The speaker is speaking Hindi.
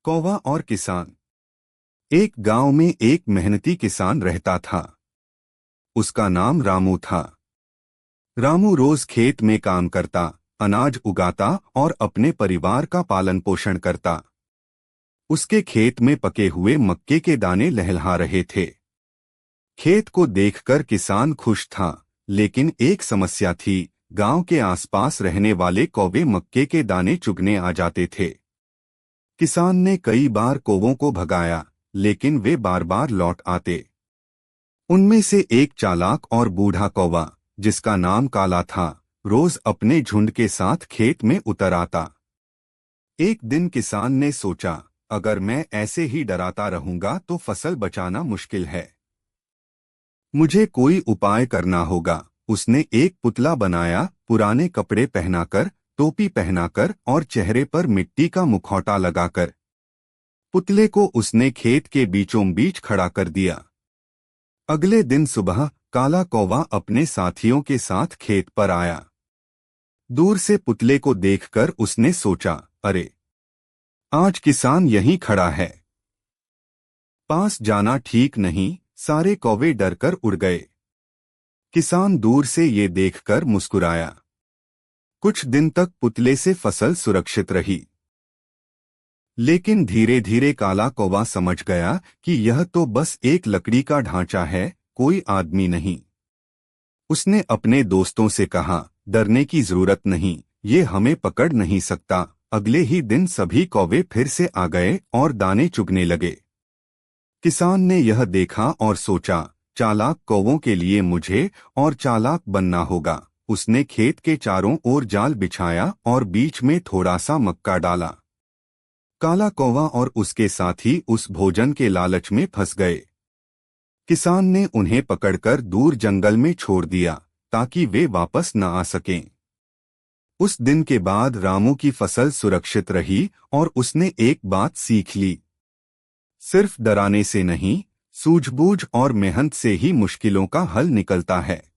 कौवा और किसान। एक गांव में एक मेहनती किसान रहता था। उसका नाम रामू था। रामू रोज खेत में काम करता, अनाज उगाता और अपने परिवार का पालन पोषण करता। उसके खेत में पके हुए मक्के के दाने लहलहा रहे थे। खेत को देखकर किसान खुश था, लेकिन एक समस्या थी। गांव के आसपास रहने वाले कौवे मक्के के दाने चुगने आ जाते थे। किसान ने कई बार कौवों को भगाया, लेकिन वे बार बार लौट आते। उनमें से एक चालाक और बूढ़ा कौवा, जिसका नाम काला था, रोज अपने झुंड के साथ खेत में उतर आता। एक दिन किसान ने सोचा, अगर मैं ऐसे ही डराता रहूंगा तो फसल बचाना मुश्किल है। मुझे कोई उपाय करना होगा। उसने एक पुतला बनाया, पुराने कपड़े पहनाकर, टोपी पहनाकर और चेहरे पर मिट्टी का मुखौटा लगाकर। पुतले को उसने खेत के बीचों बीच खड़ा कर दिया। अगले दिन सुबह काला कौवा अपने साथियों के साथ खेत पर आया। दूर से पुतले को देखकर उसने सोचा, अरे, आज किसान यहीं खड़ा है। पास जाना ठीक नहीं। सारे कौवे डरकर उड़ गए। किसान दूर से ये देखकर मुस्कुराया। कुछ दिन तक पुतले से फसल सुरक्षित रही। लेकिन धीरे धीरे काला कौवा समझ गया कि यह तो बस एक लकड़ी का ढांचा है, कोई आदमी नहीं। उसने अपने दोस्तों से कहा, डरने की जरूरत नहीं, ये हमें पकड़ नहीं सकता। अगले ही दिन सभी कौवे फिर से आ गए और दाने चुगने लगे। किसान ने यह देखा और सोचा, चालाक कौवों के लिए मुझे और चालाक बनना होगा। उसने खेत के चारों ओर जाल बिछाया और बीच में थोड़ा सा मक्का डाला। काला कौवा और उसके साथी उस भोजन के लालच में फंस गए। किसान ने उन्हें पकड़कर दूर जंगल में छोड़ दिया, ताकि वे वापस न आ सकें। उस दिन के बाद रामू की फसल सुरक्षित रही और उसने एक बात सीख ली, सिर्फ डराने से नहीं, सूझबूझ और मेहनत से ही मुश्किलों का हल निकलता है।